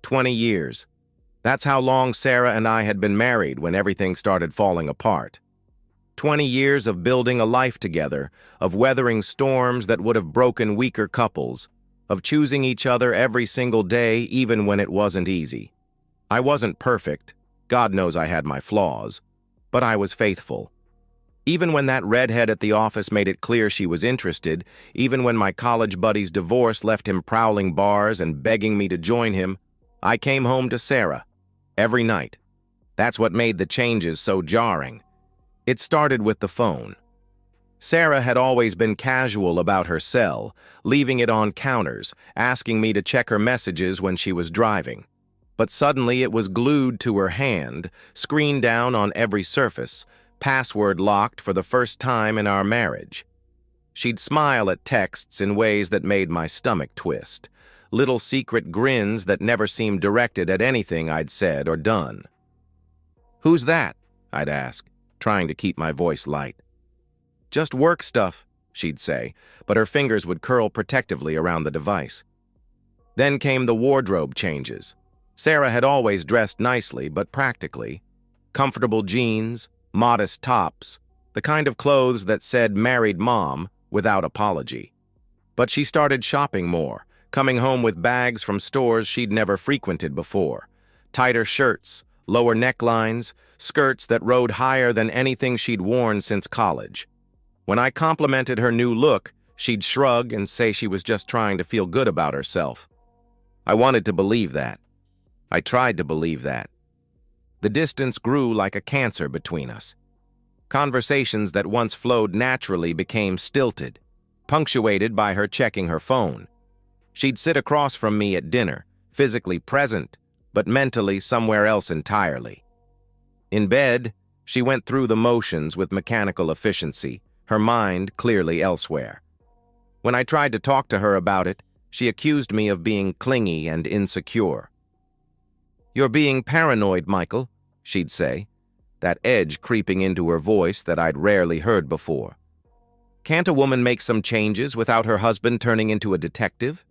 20 years. That's how long Sarah and I had been married when everything started falling apart. 20 years of building a life together, of weathering storms that would have broken weaker couples, of choosing each other every single day even when it wasn't easy. I wasn't perfect. God knows I had my flaws. But I was faithful. Even when that redhead at the office made it clear she was interested, even when my college buddy's divorce left him prowling bars and begging me to join him, I came home to Sarah. Every night. That's what made the changes so jarring. It started with the phone. Sarah had always been casual about her cell, leaving it on counters, asking me to check her messages when she was driving. But suddenly it was glued to her hand, screen down on every surface, password locked for the first time in our marriage. She'd smile at texts in ways that made my stomach twist, little secret grins that never seemed directed at anything I'd said or done. "Who's that?" I'd ask, trying to keep my voice light. "Just work stuff," she'd say, but her fingers would curl protectively around the device. Then came the wardrobe changes. Sarah had always dressed nicely but practically. Comfortable jeans, modest tops, the kind of clothes that said married mom without apology. But she started shopping more, coming home with bags from stores she'd never frequented before. Tighter shirts, lower necklines, skirts that rode higher than anything she'd worn since college. When I complimented her new look, she'd shrug and say she was just trying to feel good about herself. I wanted to believe that. I tried to believe that. The distance grew like a cancer between us. Conversations that once flowed naturally became stilted, punctuated by her checking her phone. She'd sit across from me at dinner, physically present, but mentally somewhere else entirely. In bed, she went through the motions with mechanical efficiency, her mind clearly elsewhere. When I tried to talk to her about it, she accused me of being clingy and insecure. "You're being paranoid, Michael," she'd say, that edge creeping into her voice that I'd rarely heard before. "Can't a woman make some changes without her husband turning into a detective?"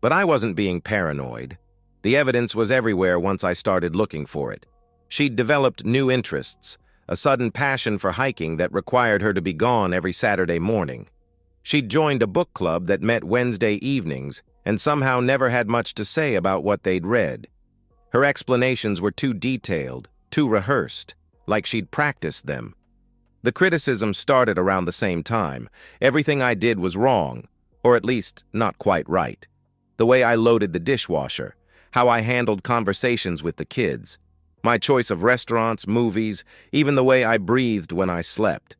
But I wasn't being paranoid. The evidence was everywhere once I started looking for it. She'd developed new interests, a sudden passion for hiking that required her to be gone every Saturday morning. She'd joined a book club that met Wednesday evenings and somehow never had much to say about what they'd read. Her explanations were too detailed, too rehearsed, like she'd practiced them. The criticism started around the same time. Everything I did was wrong, or at least not quite right. The way I loaded the dishwasher, how I handled conversations with the kids, my choice of restaurants, movies, even the way I breathed when I slept.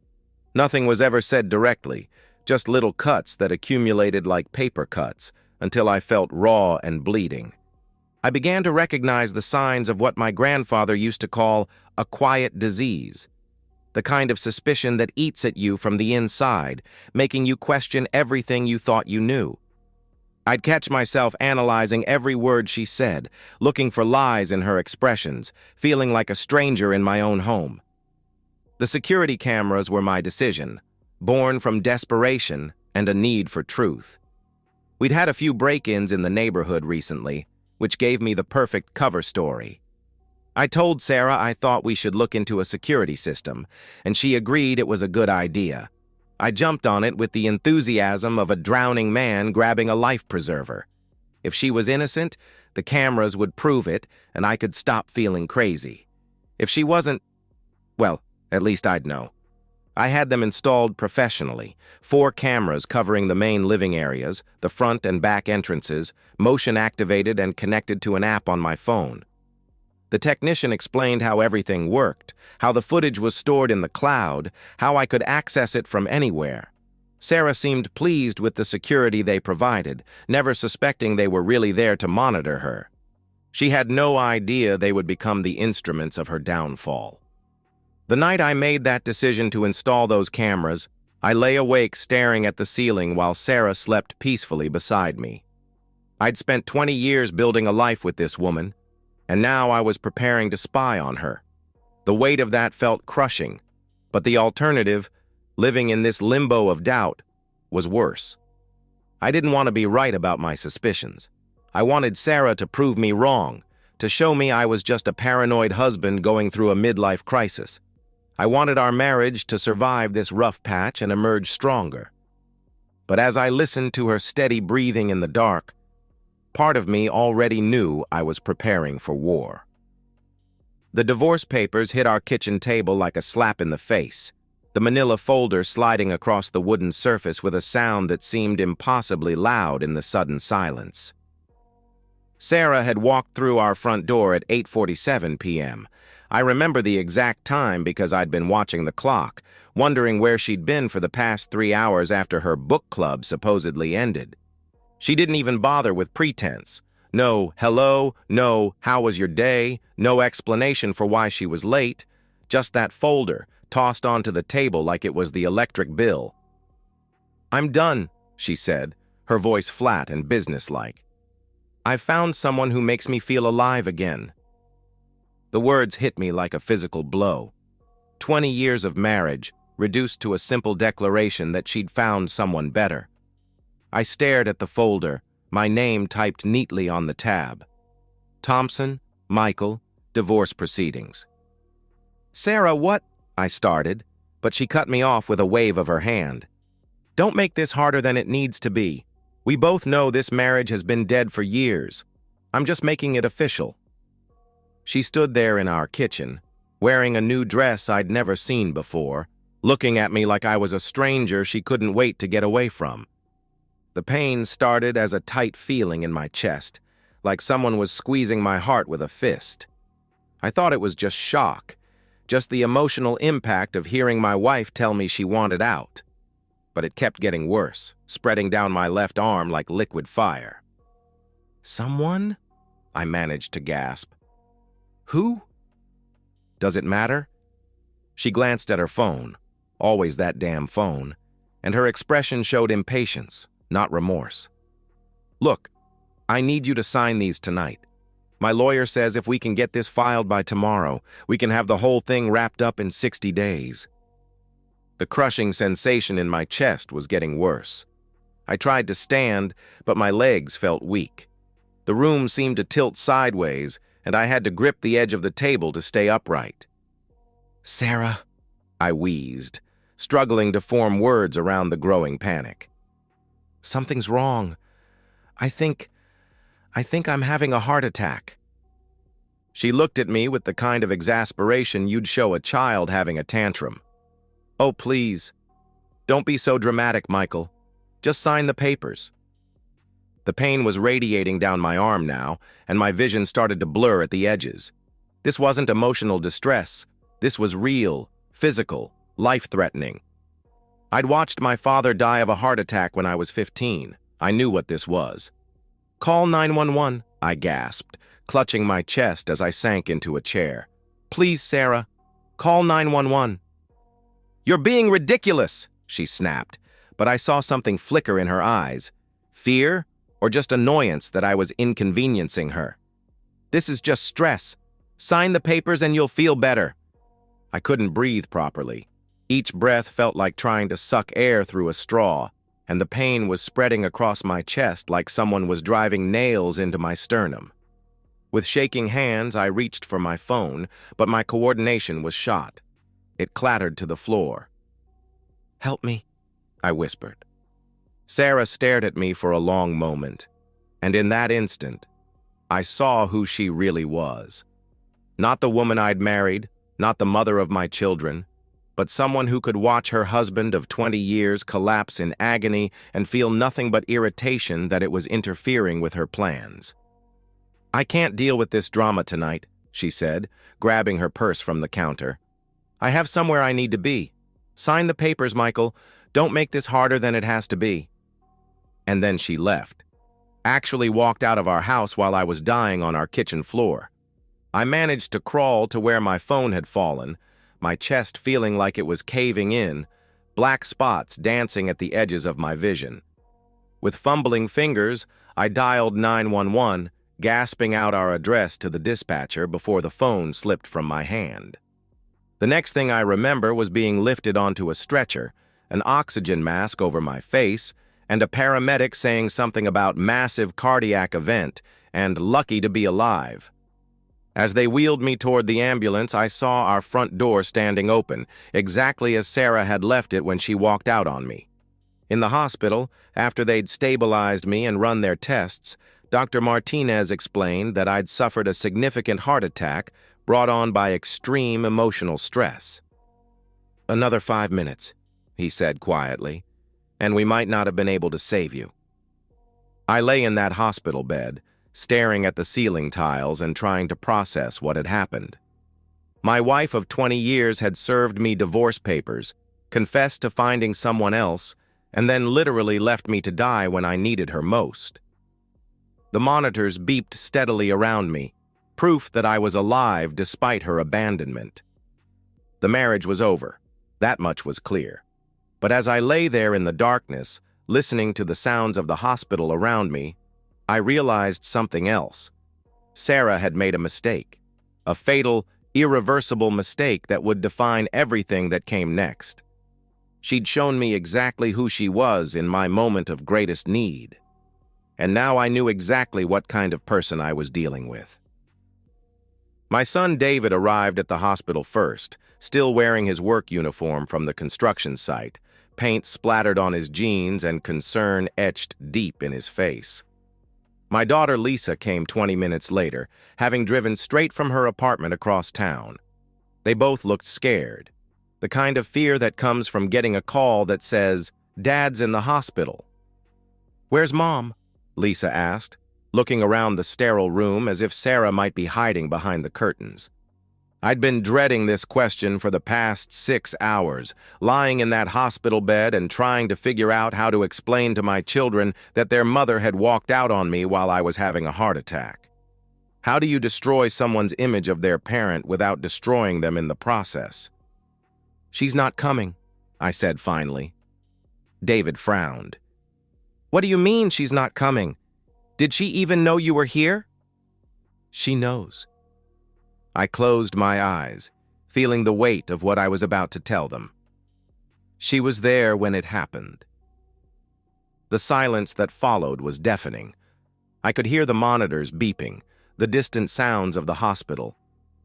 Nothing was ever said directly, just little cuts that accumulated like paper cuts until I felt raw and bleeding. I began to recognize the signs of what my grandfather used to call a quiet disease, the kind of suspicion that eats at you from the inside, making you question everything you thought you knew. I'd catch myself analyzing every word she said, looking for lies in her expressions, feeling like a stranger in my own home. The security cameras were my decision, born from desperation and a need for truth. We'd had a few break-ins in the neighborhood recently, which gave me the perfect cover story. I told Sarah I thought we should look into a security system, and she agreed it was a good idea. I jumped on it with the enthusiasm of a drowning man grabbing a life preserver. If she was innocent, the cameras would prove it, and I could stop feeling crazy. If she wasn't, well, at least I'd know. I had them installed professionally, 4 cameras covering the main living areas, the front and back entrances, motion-activated and connected to an app on my phone. The technician explained how everything worked, how the footage was stored in the cloud, how I could access it from anywhere. Sarah seemed pleased with the security they provided, never suspecting they were really there to monitor her. She had no idea they would become the instruments of her downfall. The night I made that decision to install those cameras, I lay awake staring at the ceiling while Sarah slept peacefully beside me. I'd spent 20 years building a life with this woman, and now I was preparing to spy on her. The weight of that felt crushing, but the alternative, living in this limbo of doubt, was worse. I didn't want to be right about my suspicions. I wanted Sarah to prove me wrong, to show me I was just a paranoid husband going through a midlife crisis. I wanted our marriage to survive this rough patch and emerge stronger. But as I listened to her steady breathing in the dark, part of me already knew I was preparing for war. The divorce papers hit our kitchen table like a slap in the face, the manila folder sliding across the wooden surface with a sound that seemed impossibly loud in the sudden silence. Sarah had walked through our front door at 8:47 p.m. I remember the exact time because I'd been watching the clock, wondering where she'd been for the past 3 hours after her book club supposedly ended. She didn't even bother with pretense. No hello, no how was your day, no explanation for why she was late, just that folder tossed onto the table like it was the electric bill. "I'm done," she said, her voice flat and businesslike. "I've found someone who makes me feel alive again." The words hit me like a physical blow. 20 years of marriage, reduced to a simple declaration that she'd found someone better. I stared at the folder, my name typed neatly on the tab. Thompson, Michael, divorce proceedings. "Sarah, what?" I started, but she cut me off with a wave of her hand. "Don't make this harder than it needs to be. We both know this marriage has been dead for years. I'm just making it official." She stood there in our kitchen, wearing a new dress I'd never seen before, looking at me like I was a stranger she couldn't wait to get away from. The pain started as a tight feeling in my chest, like someone was squeezing my heart with a fist. I thought it was just shock, just the emotional impact of hearing my wife tell me she wanted out. But it kept getting worse, spreading down my left arm like liquid fire. "Someone?" I managed to gasp. "Who?" "Does it matter?" She glanced at her phone, always that damn phone, and her expression showed impatience, not remorse. "Look, I need you to sign these tonight. My lawyer says if we can get this filed by tomorrow, we can have the whole thing wrapped up in 60 days. The crushing sensation in my chest was getting worse. I tried to stand, but my legs felt weak. The room seemed to tilt sideways, and I had to grip the edge of the table to stay upright. "Sarah," I wheezed, struggling to form words around the growing panic. "Something's wrong. I think I'm having a heart attack." She looked at me with the kind of exasperation you'd show a child having a tantrum. "Oh, please. Don't be so dramatic, Michael. Just sign the papers." The pain was radiating down my arm now, and my vision started to blur at the edges. This wasn't emotional distress. This was real, physical, life-threatening. I'd watched my father die of a heart attack when I was 15. I knew what this was. "Call 911, I gasped, clutching my chest as I sank into a chair. "Please, Sarah, call 911. "You're being ridiculous," she snapped, but I saw something flicker in her eyes. Fear, or just annoyance that I was inconveniencing her. "This is just stress. Sign the papers and you'll feel better." I couldn't breathe properly. Each breath felt like trying to suck air through a straw, and the pain was spreading across my chest like someone was driving nails into my sternum. With shaking hands, I reached for my phone, but my coordination was shot. It clattered to the floor. "Help me," I whispered. Sarah stared at me for a long moment, and in that instant, I saw who she really was. Not the woman I'd married, not the mother of my children, but someone who could watch her husband of 20 years collapse in agony and feel nothing but irritation that it was interfering with her plans. "I can't deal with this drama tonight," she said, grabbing her purse from the counter. "I have somewhere I need to be. Sign the papers, Michael. Don't make this harder than it has to be." And then she left. Actually walked out of our house while I was dying on our kitchen floor. I managed to crawl to where my phone had fallen, my chest feeling like it was caving in, black spots dancing at the edges of my vision. With fumbling fingers, I dialed 911, gasping out our address to the dispatcher before the phone slipped from my hand. The next thing I remember was being lifted onto a stretcher, an oxygen mask over my face, and a paramedic saying something about massive cardiac event and lucky to be alive. As they wheeled me toward the ambulance, I saw our front door standing open, exactly as Sarah had left it when she walked out on me. In the hospital, after they'd stabilized me and run their tests, Dr. Martinez explained that I'd suffered a significant heart attack brought on by extreme emotional stress. "Another 5 minutes," he said quietly, "and we might not have been able to save you." I lay in that hospital bed, staring at the ceiling tiles and trying to process what had happened. My wife of 20 years had served me divorce papers, confessed to finding someone else, and then literally left me to die when I needed her most. The monitors beeped steadily around me, proof that I was alive despite her abandonment. The marriage was over. That much was clear. But as I lay there in the darkness, listening to the sounds of the hospital around me, I realized something else. Sarah had made a mistake, a fatal, irreversible mistake that would define everything that came next. She'd shown me exactly who she was in my moment of greatest need. And now I knew exactly what kind of person I was dealing with. My son David arrived at the hospital first, still wearing his work uniform from the construction site, paint splattered on his jeans and concern etched deep in his face. My daughter Lisa came 20 minutes later, having driven straight from her apartment across town. They both looked scared, the kind of fear that comes from getting a call that says, "Dad's in the hospital." "Where's Mom?" Lisa asked, looking around the sterile room as if Sarah might be hiding behind the curtains. I'd been dreading this question for the past 6 hours, lying in that hospital bed and trying to figure out how to explain to my children that their mother had walked out on me while I was having a heart attack. How do you destroy someone's image of their parent without destroying them in the process? "She's not coming," I said finally. David frowned. "What do you mean she's not coming? Did she even know you were here?" "She knows." I closed my eyes, feeling the weight of what I was about to tell them. She was there when it happened. The silence that followed was deafening. I could hear the monitors beeping, the distant sounds of the hospital,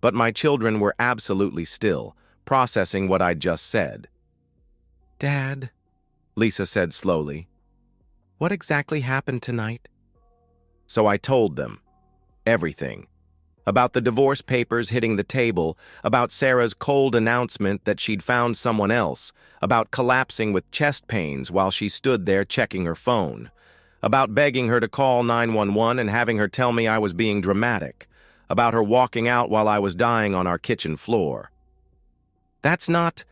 but my children were absolutely still, processing what I'd just said. "Dad," Lisa said slowly, "what exactly happened tonight?" So I told them everything. About the divorce papers hitting the table, about Sarah's cold announcement that she'd found someone else, about collapsing with chest pains while she stood there checking her phone, about begging her to call 911 and having her tell me I was being dramatic, about her walking out while I was dying on our kitchen floor. "That's not,"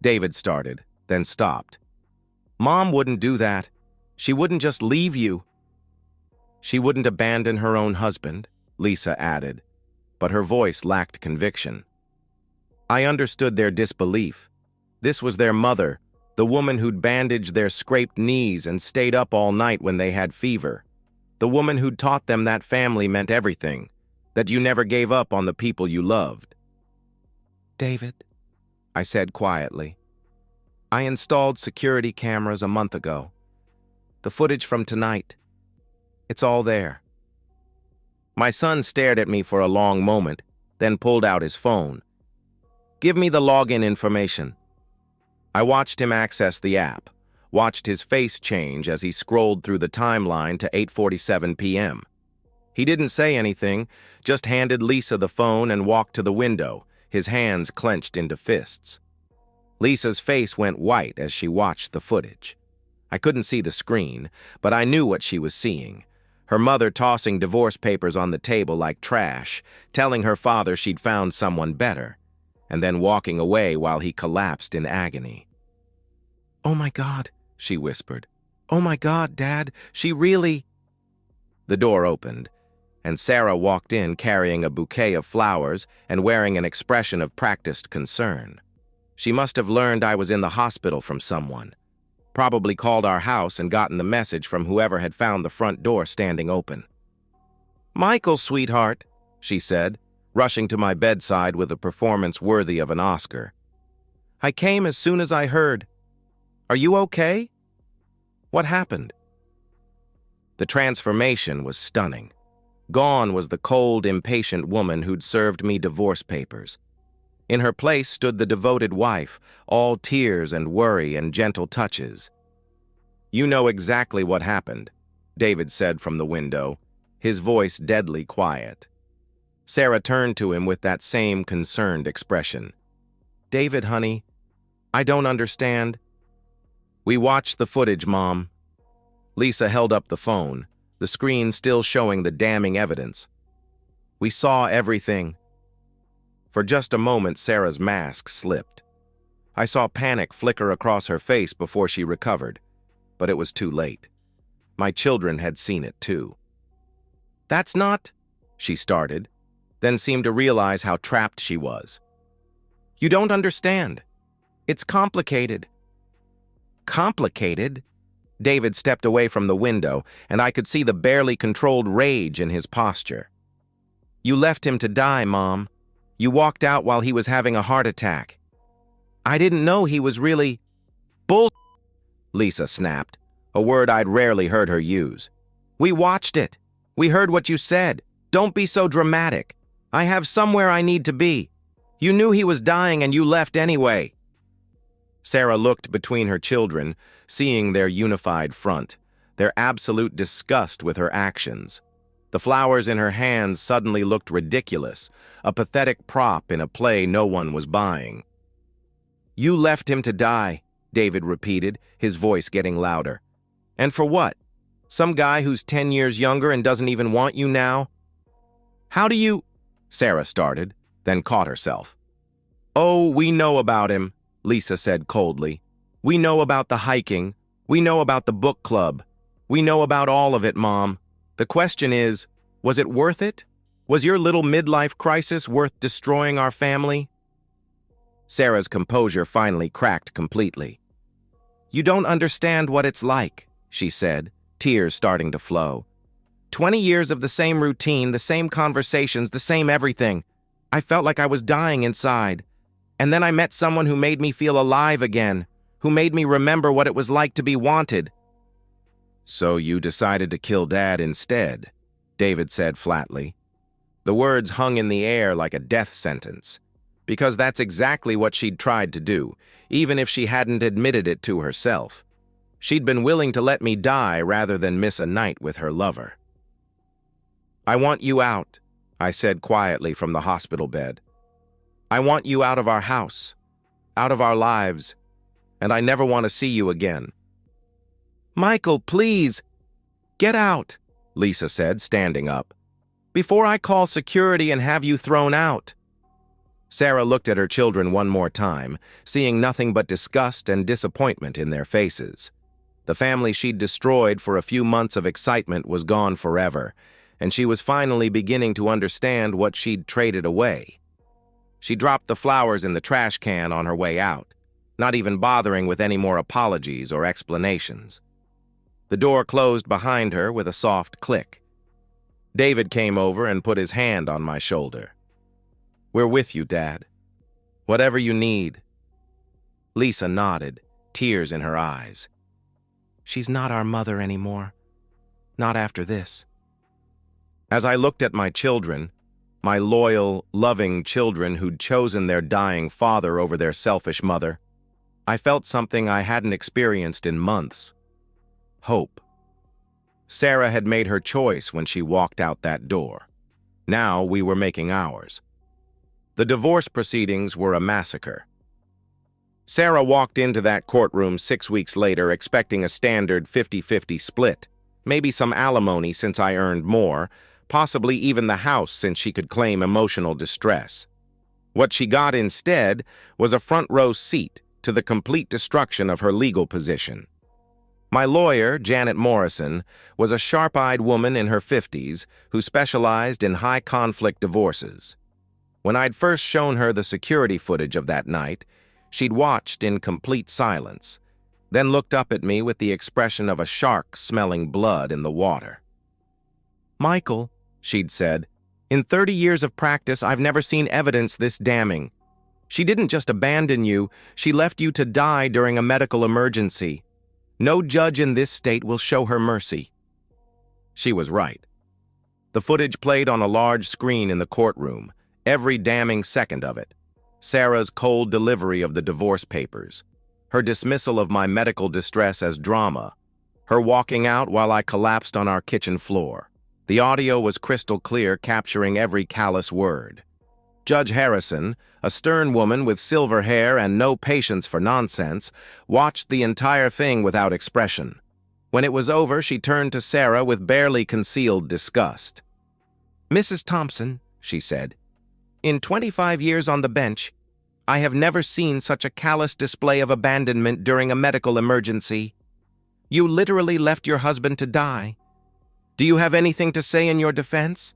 David started, then stopped. "Mom wouldn't do that. She wouldn't just leave you." "She wouldn't abandon her own husband," Lisa added, but her voice lacked conviction. I understood their disbelief. This was their mother, the woman who'd bandaged their scraped knees and stayed up all night when they had fever. The woman who'd taught them that family meant everything, that you never gave up on the people you loved. "David," I said quietly, "I installed security cameras a month ago. The footage from tonight, it's all there." My son stared at me for a long moment, then pulled out his phone. "Give me the login information." I watched him access the app, watched his face change as he scrolled through the timeline to 8:47 p.m. He didn't say anything, just handed Lisa the phone and walked to the window, his hands clenched into fists. Lisa's face went white as she watched the footage. I couldn't see the screen, but I knew what she was seeing. Her mother tossing divorce papers on the table like trash, telling her father she'd found someone better, and then walking away while he collapsed in agony. "Oh my God," she whispered. "Oh my God, Dad, she really—" The door opened, and Sarah walked in carrying a bouquet of flowers and wearing an expression of practiced concern. She must have learned I was in the hospital from someone. Probably called our house and gotten the message from whoever had found the front door standing open. "Michael, sweetheart," she said, rushing to my bedside with a performance worthy of an Oscar. "I came as soon as I heard. Are you okay?" What happened? The transformation was stunning. Gone was the cold, impatient woman who'd served me divorce papers. In her place stood the devoted wife, all tears and worry and gentle touches. "You know exactly what happened," David said from the window, his voice deadly quiet. Sarah turned to him with that same concerned expression. "David, honey, I don't understand." "We watched the footage, Mom." Lisa held up the phone, the screen still showing the damning evidence. "We saw everything." For just a moment, Sarah's mask slipped. I saw panic flicker across her face before she recovered, but it was too late. My children had seen it too. "That's not," she started, then seemed to realize how trapped she was. "You don't understand. It's complicated." "Complicated?" David stepped away from the window, and I could see the barely controlled rage in his posture. "You left him to die, Mom. You walked out while he was having a heart attack. I didn't know he was really—" "Bull—" Lisa snapped, a word I'd rarely heard her use. "We watched it. We heard what you said. Don't be so dramatic. I have somewhere I need to be. You knew he was dying and you left anyway." Sarah looked between her children, seeing their unified front, their absolute disgust with her actions. The flowers in her hands suddenly looked ridiculous, a pathetic prop in a play no one was buying. "You left him to die," David repeated, his voice getting louder. "And for what? Some guy who's 10 years younger and doesn't even want you now?" "How do you—" Sarah started, then caught herself. "Oh, we know about him," Lisa said coldly. "We know about the hiking. We know about the book club. We know about all of it, Mom. The question is, was it worth it? Was your little midlife crisis worth destroying our family?" Sarah's composure finally cracked completely. "You don't understand what it's like," she said, tears starting to flow. 20 years of the same routine, the same conversations, the same everything. I felt like I was dying inside. And then I met someone who made me feel alive again, who made me remember what it was like to be wanted." "So you decided to kill Dad instead," David said flatly. The words hung in the air like a death sentence, because that's exactly what she'd tried to do, even if she hadn't admitted it to herself. She'd been willing to let me die rather than miss a night with her lover. "I want you out," I said quietly from the hospital bed. "I want you out of our house, out of our lives, and I never want to see you again." "Michael, please, get out," Lisa said, standing up, "before I call security and have you thrown out." Sarah looked at her children one more time, seeing nothing but disgust and disappointment in their faces. The family she'd destroyed for a few months of excitement was gone forever, and she was finally beginning to understand what she'd traded away. She dropped the flowers in the trash can on her way out, not even bothering with any more apologies or explanations. The door closed behind her with a soft click. David came over and put his hand on my shoulder. "We're with you, Dad. Whatever you need." Lisa nodded, tears in her eyes. "She's not our mother anymore. Not after this." As I looked at my children, my loyal, loving children who'd chosen their dying father over their selfish mother, I felt something I hadn't experienced in months. Hope. Sarah had made her choice when she walked out that door. Now we were making ours. The divorce proceedings were a massacre. Sarah walked into that courtroom 6 weeks later expecting a standard 50-50 split, maybe some alimony since I earned more, possibly even the house since she could claim emotional distress. What she got instead was a front-row seat to the complete destruction of her legal position. My lawyer, Janet Morrison, was a sharp-eyed woman in her 50s who specialized in high-conflict divorces. When I'd first shown her the security footage of that night, she'd watched in complete silence, then looked up at me with the expression of a shark smelling blood in the water. "Michael," she'd said, "in 30 years of practice, I've never seen evidence this damning. She didn't just abandon you, she left you to die during a medical emergency. No judge in this state will show her mercy." She was right. The footage played on a large screen in the courtroom, every damning second of it. Sarah's cold delivery of the divorce papers, her dismissal of my medical distress as drama, her walking out while I collapsed on our kitchen floor. The audio was crystal clear, capturing every callous word. Judge Harrison, a stern woman with silver hair and no patience for nonsense, watched the entire thing without expression. When it was over, she turned to Sarah with barely concealed disgust. "Mrs. Thompson," she said, "in 25 years on the bench, I have never seen such a callous display of abandonment during a medical emergency. You literally left your husband to die. Do you have anything to say in your defense?"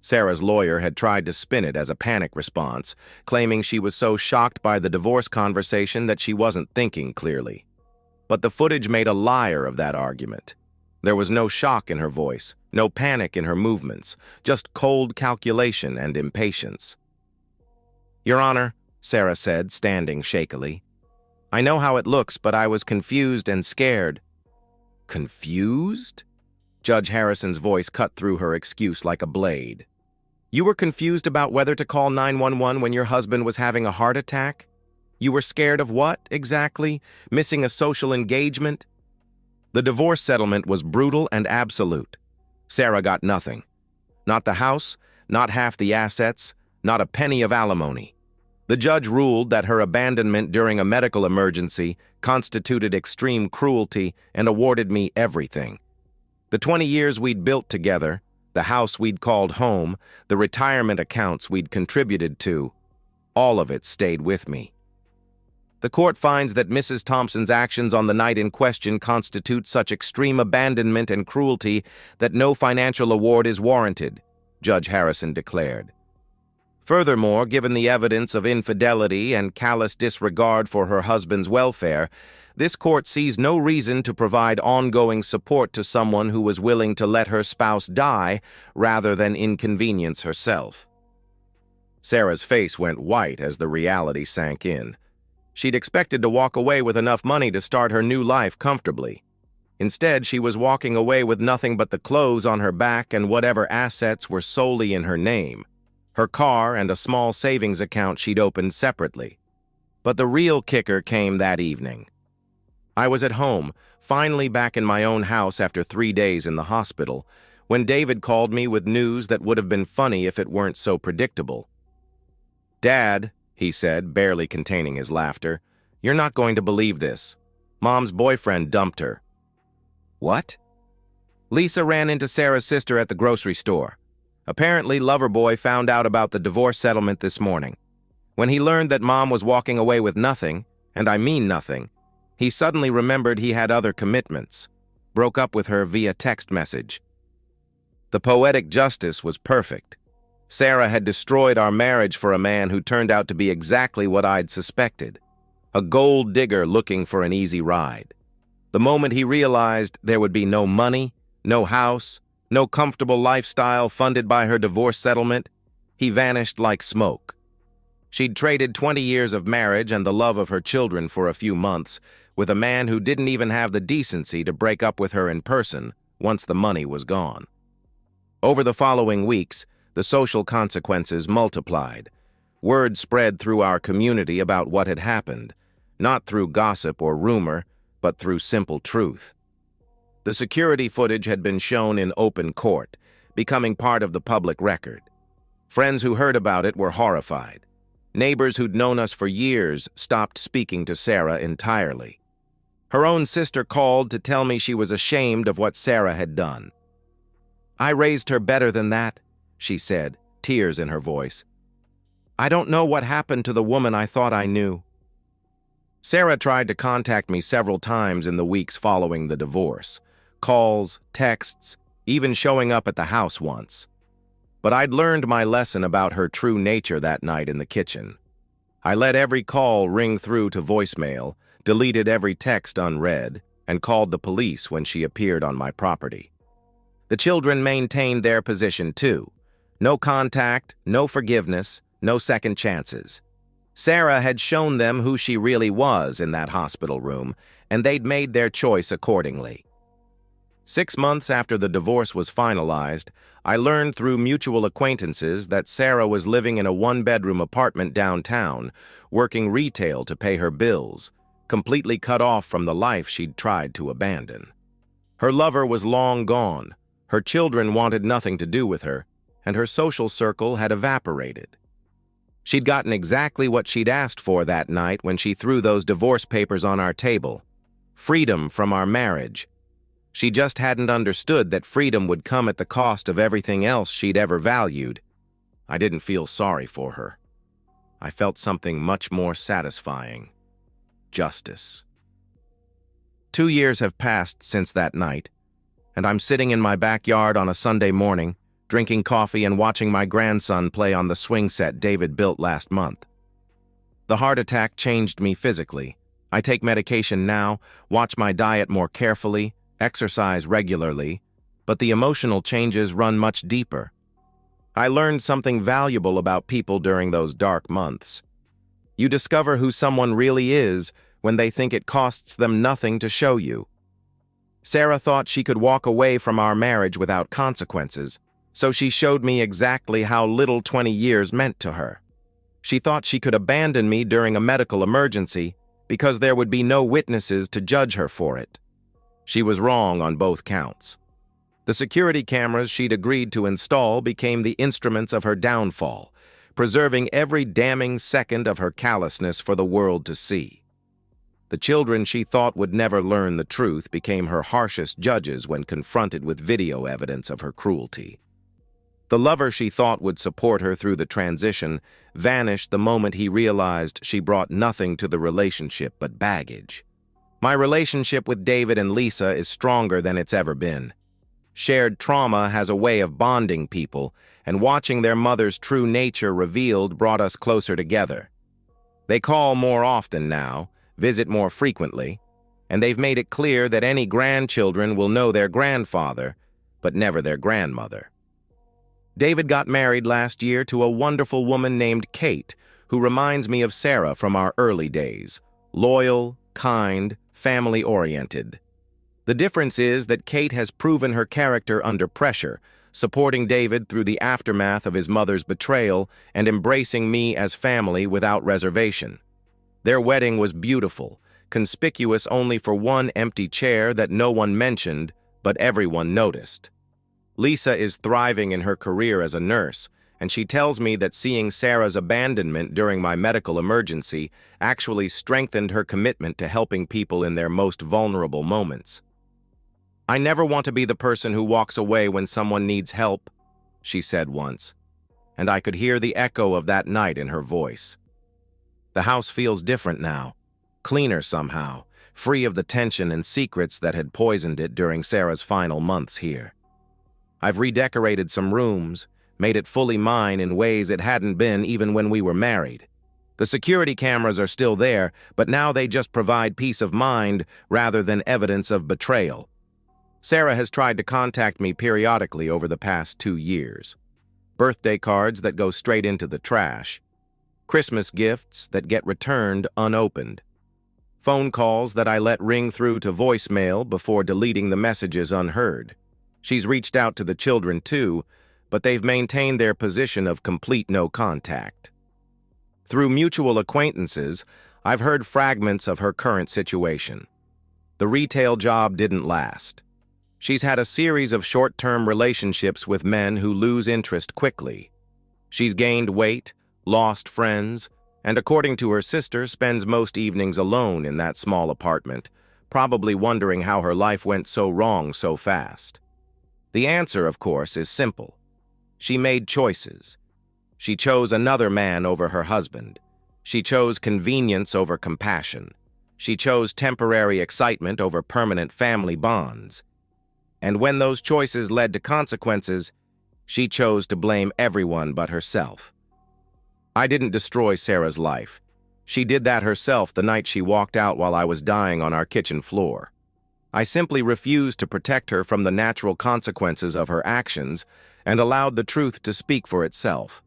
Sarah's lawyer had tried to spin it as a panic response, claiming she was so shocked by the divorce conversation that she wasn't thinking clearly. But the footage made a liar of that argument. There was no shock in her voice, no panic in her movements, just cold calculation and impatience. "Your Honor," Sarah said, standing shakily, "I know how it looks, but I was confused and scared." "Confused?" Judge Harrison's voice cut through her excuse like a blade. "You were confused about whether to call 911 when your husband was having a heart attack? You were scared of what, exactly? Missing a social engagement?" The divorce settlement was brutal and absolute. Sarah got nothing. Not the house, not half the assets, not a penny of alimony. The judge ruled that her abandonment during a medical emergency constituted extreme cruelty and awarded me everything. The 20 years we'd built together, the house we'd called home, the retirement accounts we'd contributed to, all of it stayed with me. The court finds that Mrs. Thompson's actions on the night in question constitute such extreme abandonment and cruelty that no financial award is warranted, Judge Harrison declared. Furthermore, given the evidence of infidelity and callous disregard for her husband's welfare, this court sees no reason to provide ongoing support to someone who was willing to let her spouse die rather than inconvenience herself. Sarah's face went white as the reality sank in. She'd expected to walk away with enough money to start her new life comfortably. Instead, she was walking away with nothing but the clothes on her back and whatever assets were solely in her name, her car and a small savings account she'd opened separately. But the real kicker came that evening. I was at home, finally back in my own house after 3 days in the hospital, when David called me with news that would have been funny if it weren't so predictable. "Dad," he said, barely containing his laughter, "you're not going to believe this. Mom's boyfriend dumped her." "What?" "Lisa ran into Sarah's sister at the grocery store. Apparently, Loverboy found out about the divorce settlement this morning. When he learned that Mom was walking away with nothing, and I mean nothing, he suddenly remembered he had other commitments, broke up with her via text message." The poetic justice was perfect. Sarah had destroyed our marriage for a man who turned out to be exactly what I'd suspected, a gold digger looking for an easy ride. The moment he realized there would be no money, no house, no comfortable lifestyle funded by her divorce settlement, he vanished like smoke. She'd traded 20 years of marriage and the love of her children for a few months with a man who didn't even have the decency to break up with her in person once the money was gone. Over the following weeks, the social consequences multiplied. Word spread through our community about what had happened, not through gossip or rumor, but through simple truth. The security footage had been shown in open court, becoming part of the public record. Friends who heard about it were horrified. Neighbors who'd known us for years stopped speaking to Sarah entirely. Her own sister called to tell me she was ashamed of what Sarah had done. "I raised her better than that," she said, tears in her voice. "I don't know what happened to the woman I thought I knew." Sarah tried to contact me several times in the weeks following the divorce. Calls, texts, even showing up at the house once. But I'd learned my lesson about her true nature that night in the kitchen. I let every call ring through to voicemail, deleted every text unread, and called the police when she appeared on my property. The children maintained their position too. No contact, no forgiveness, no second chances. Sarah had shown them who she really was in that hospital room, and they'd made their choice accordingly. 6 months after the divorce was finalized, I learned through mutual acquaintances that Sarah was living in a one-bedroom apartment downtown, working retail to pay her bills, completely cut off from the life she'd tried to abandon. Her lover was long gone, her children wanted nothing to do with her, and her social circle had evaporated. She'd gotten exactly what she'd asked for that night when she threw those divorce papers on our table: freedom from our marriage. She just hadn't understood that freedom would come at the cost of everything else she'd ever valued. I didn't feel sorry for her. I felt something much more satisfying: justice. 2 years have passed since that night, and I'm sitting in my backyard on a Sunday morning, drinking coffee and watching my grandson play on the swing set David built last month. The heart attack changed me physically. I take medication now, watch my diet more carefully, exercise regularly, but the emotional changes run much deeper. I learned something valuable about people during those dark months. You discover who someone really is when they think it costs them nothing to show you. Sarah thought she could walk away from our marriage without consequences, so she showed me exactly how little 20 years meant to her. She thought she could abandon me during a medical emergency because there would be no witnesses to judge her for it. She was wrong on both counts. The security cameras she'd agreed to install became the instruments of her downfall, preserving every damning second of her callousness for the world to see. The children she thought would never learn the truth became her harshest judges when confronted with video evidence of her cruelty. The lover she thought would support her through the transition vanished the moment he realized she brought nothing to the relationship but baggage. My relationship with David and Lisa is stronger than it's ever been. Shared trauma has a way of bonding people, and watching their mother's true nature revealed brought us closer together. They call more often now, visit more frequently, and they've made it clear that any grandchildren will know their grandfather, but never their grandmother. David got married last year to a wonderful woman named Kate, who reminds me of Sarah from our early days: loyal, kind, family-oriented. The difference is that Kate has proven her character under pressure, supporting David through the aftermath of his mother's betrayal and embracing me as family without reservation. Their wedding was beautiful, conspicuous only for one empty chair that no one mentioned, but everyone noticed. Lisa is thriving in her career as a nurse, and she tells me that seeing Sarah's abandonment during my medical emergency actually strengthened her commitment to helping people in their most vulnerable moments. "I never want to be the person who walks away when someone needs help," she said once, and I could hear the echo of that night in her voice. The house feels different now, cleaner somehow, free of the tension and secrets that had poisoned it during Sarah's final months here. I've redecorated some rooms, made it fully mine in ways it hadn't been even when we were married. The security cameras are still there, but now they just provide peace of mind rather than evidence of betrayal. Sarah has tried to contact me periodically over the past 2 years. Birthday cards that go straight into the trash. Christmas gifts that get returned unopened. Phone calls that I let ring through to voicemail before deleting the messages unheard. She's reached out to the children too, but they've maintained their position of complete no contact. Through mutual acquaintances, I've heard fragments of her current situation. The retail job didn't last. She's had a series of short-term relationships with men who lose interest quickly. She's gained weight, lost friends, and according to her sister, spends most evenings alone in that small apartment, probably wondering how her life went so wrong so fast. The answer, of course, is simple. She made choices. She chose another man over her husband. She chose convenience over compassion. She chose temporary excitement over permanent family bonds. And when those choices led to consequences, she chose to blame everyone but herself. I didn't destroy Sarah's life. She did that herself the night she walked out while I was dying on our kitchen floor. I simply refused to protect her from the natural consequences of her actions and allowed the truth to speak for itself.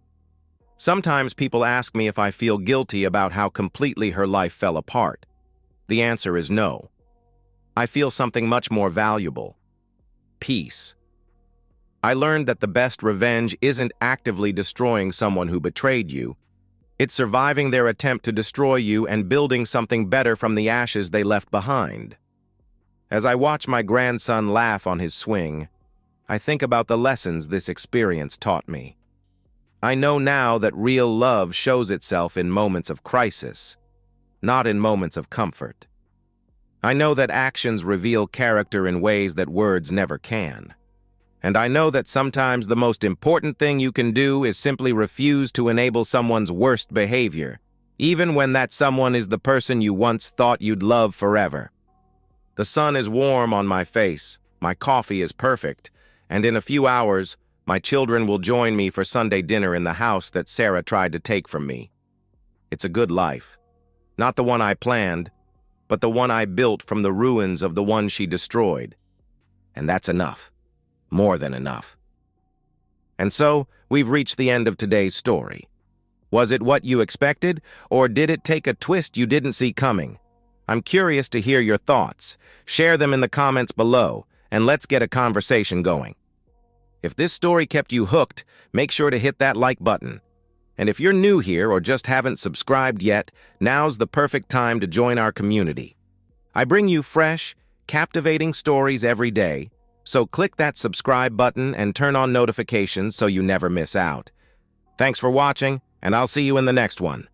Sometimes people ask me if I feel guilty about how completely her life fell apart. The answer is no. I feel something much more valuable: peace. I learned that the best revenge isn't actively destroying someone who betrayed you. It's surviving their attempt to destroy you and building something better from the ashes they left behind. As I watch my grandson laugh on his swing, I think about the lessons this experience taught me. I know now that real love shows itself in moments of crisis, not in moments of comfort. I know that actions reveal character in ways that words never can. And I know that sometimes the most important thing you can do is simply refuse to enable someone's worst behavior, even when that someone is the person you once thought you'd love forever. The sun is warm on my face, my coffee is perfect, and in a few hours, my children will join me for Sunday dinner in the house that Sarah tried to take from me. It's a good life. Not the one I planned, but the one I built from the ruins of the one she destroyed. And that's enough. More than enough. And so, we've reached the end of today's story. Was it what you expected, or did it take a twist you didn't see coming? I'm curious to hear your thoughts. Share them in the comments below, and let's get a conversation going. If this story kept you hooked, make sure to hit that like button. And if you're new here or just haven't subscribed yet, now's the perfect time to join our community. I bring you fresh, captivating stories every day, so click that subscribe button and turn on notifications so you never miss out. Thanks for watching, and I'll see you in the next one.